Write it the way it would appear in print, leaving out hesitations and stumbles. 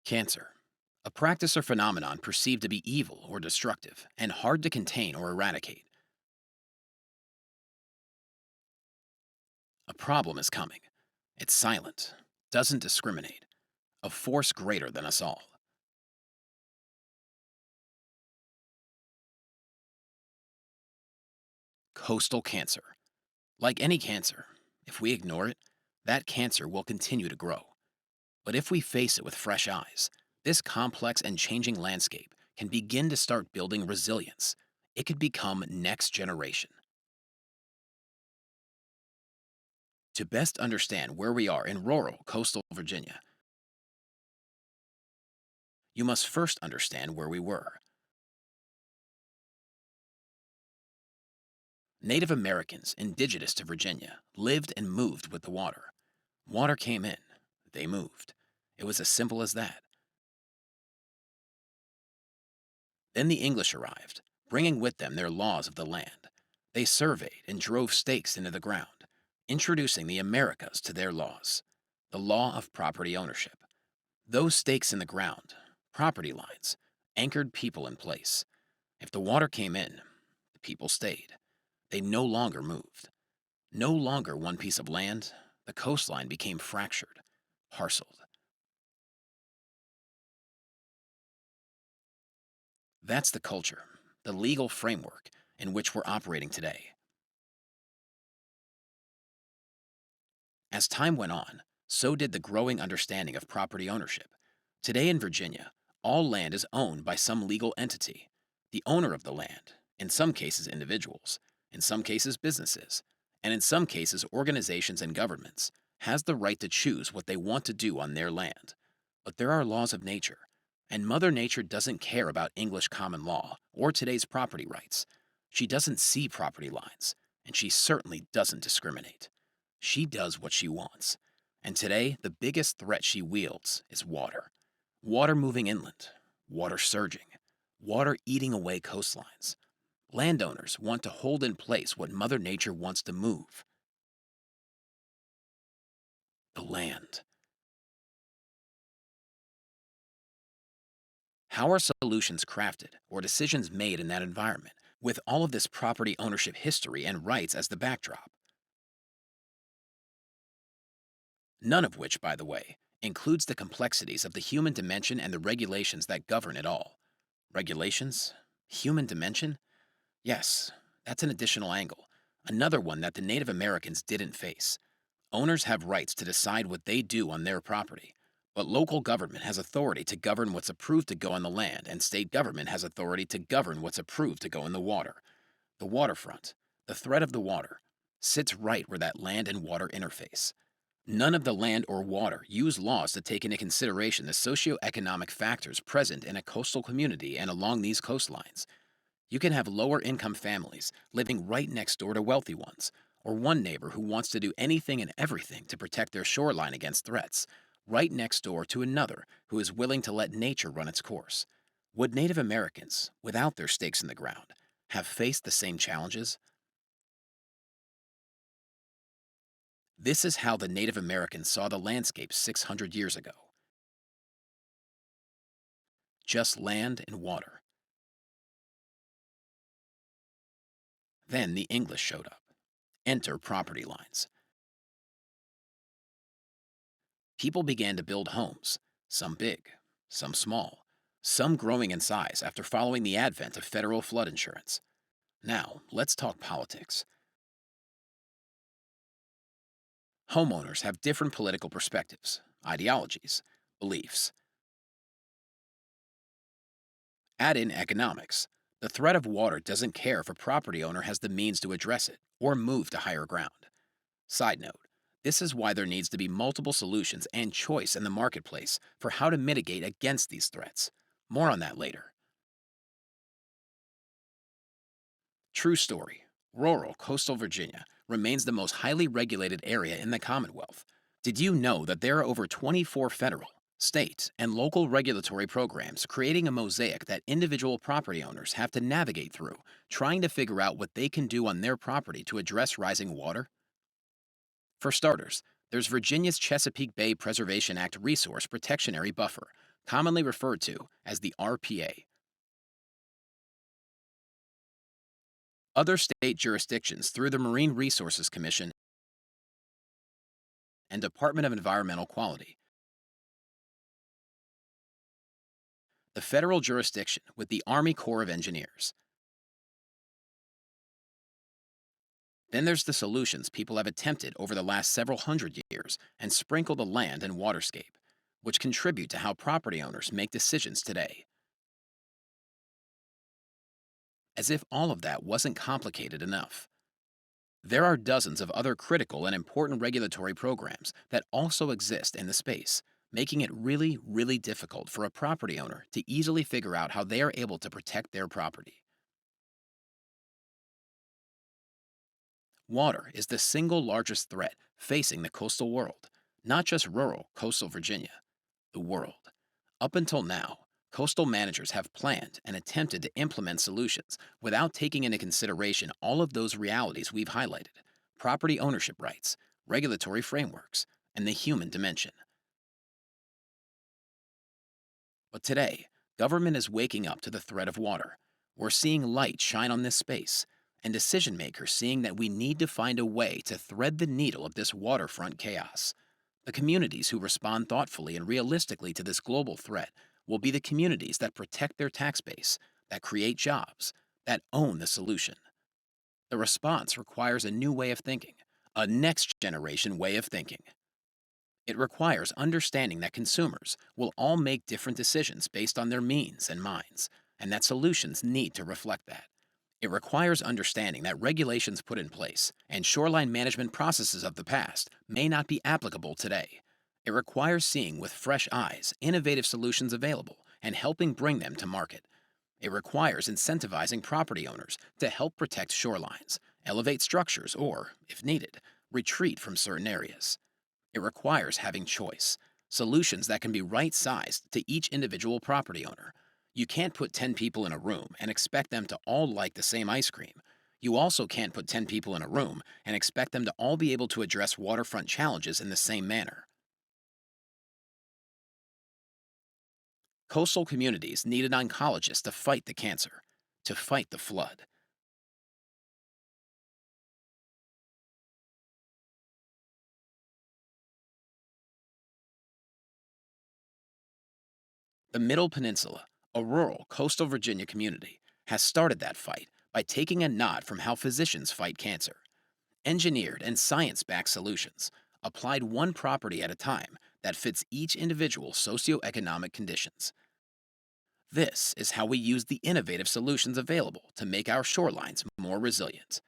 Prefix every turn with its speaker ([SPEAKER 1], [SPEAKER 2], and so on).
[SPEAKER 1] Cancer. A practice or phenomenon perceived to be evil or destructive and hard to contain or eradicate. A problem is coming. It's silent, doesn't discriminate, a force greater than us all. Coastal cancer. Like any cancer, if we ignore it, that cancer will continue to grow. But if we face it with fresh eyes, this complex and changing landscape can begin to start building resilience. It could become next generation. To best understand where we are in rural coastal Virginia, you must first understand where we were. Native Americans indigenous to Virginia lived and moved with the water. Water came in, they moved. It was as simple as that. Then the English arrived, bringing with them their laws of the land. They surveyed and drove stakes into the ground, introducing the Americas to their laws, the law of property ownership. Those stakes in the ground, property lines, anchored people in place. If the water came in, the people stayed. They no longer moved. No longer one piece of land, the coastline became fractured, parceled. That's the culture, the legal framework in which we're operating today. As time went on, so did the growing understanding of property ownership. Today in Virginia, all land is owned by some legal entity. The owner of the land, in some cases individuals, in some cases businesses, and in some cases organizations and governments, has the right to choose what they want to do on their land. But there are laws of nature, and Mother Nature doesn't care about English common law or today's property rights. She doesn't see property lines, and she certainly doesn't discriminate. She does what she wants. And today, the biggest threat she wields is water. Water moving inland, water surging, water eating away coastlines. Landowners want to hold in place what Mother Nature wants to move: the land. How are solutions crafted or decisions made in that environment, with all of this property ownership history and rights as the backdrop? None of which, by the way, includes the complexities of the human dimension and the regulations that govern it all. Regulations? Human dimension? Yes, that's an additional angle, another one that the Native Americans didn't face. Owners have rights to decide what they do on their property, but local government has authority to govern what's approved to go on the land, and state government has authority to govern what's approved to go in the water. The waterfront, the threat of the water, sits right where that land and water interface. None of the land or water use laws to take into consideration the socioeconomic factors present in a coastal community and along these coastlines. You can have lower income families living right next door to wealthy ones, or one neighbor who wants to do anything and everything to protect their shoreline against threats, right next door to another who is willing to let nature run its course. Would Native Americans, without their stakes in the ground, have faced the same challenges? This is how the Native Americans saw the landscape 600 years ago: just land and water. Then the English showed up. Enter property lines. People began to build homes, some big, some small, some growing in size after following the advent of federal flood insurance. Now, let's talk politics. Homeowners have different political perspectives, ideologies, beliefs. Add in economics. The threat of water doesn't care if a property owner has the means to address it or move to higher ground. Side note, this is why there needs to be multiple solutions and choice in the marketplace for how to mitigate against these threats. More on that later. True story. Rural coastal Virginia remains the most highly regulated area in the Commonwealth. Did you know that there are over 24 federal, state, and local regulatory programs creating a mosaic that individual property owners have to navigate through, trying to figure out what they can do on their property to address rising water? For starters, there's Virginia's Chesapeake Bay Preservation Act Resource Protection Area Buffer, commonly referred to as the RPA. Other state jurisdictions, through the Marine Resources Commission and Department of Environmental Quality. The federal jurisdiction with the Army Corps of Engineers. Then there's the solutions people have attempted over the last several hundred years and sprinkle the land and waterscape, which contribute to how property owners make decisions today. As if all of that wasn't complicated enough, there are dozens of other critical and important regulatory programs that also exist in the space, making it really, really difficult for a property owner to easily figure out how they are able to protect their property. Water is the single largest threat facing the coastal world, not just rural coastal Virginia, the world. Up until now, coastal managers have planned and attempted to implement solutions without taking into consideration all of those realities we've highlighted: property ownership rights, regulatory frameworks, and the human dimension. But today, government is waking up to the threat of water. We're seeing light shine on this space, and decision makers seeing that we need to find a way to thread the needle of this waterfront chaos. The communities who respond thoughtfully and realistically to this global threat will be the communities that protect their tax base, that create jobs, that own the solution. The response requires a new way of thinking, a next generation way of thinking. It requires understanding that consumers will all make different decisions based on their means and minds, and that solutions need to reflect that. It requires understanding that regulations put in place and shoreline management processes of the past may not be applicable today. It requires seeing with fresh eyes innovative solutions available and helping bring them to market. It requires incentivizing property owners to help protect shorelines, elevate structures, or, if needed, retreat from certain areas. It requires having choice, solutions that can be right-sized to each individual property owner. You can't put 10 people in a room and expect them to all like the same ice cream. You also can't put 10 people in a room and expect them to all be able to address waterfront challenges in the same manner. Coastal communities need an oncologist to fight the cancer, to fight the flood. The Middle Peninsula, a rural coastal Virginia community, has started that fight by taking a nod from how physicians fight cancer. Engineered and science-backed solutions, applied one property at a time that fits each individual's socioeconomic conditions. This is how we use the innovative solutions available to make our shorelines more resilient.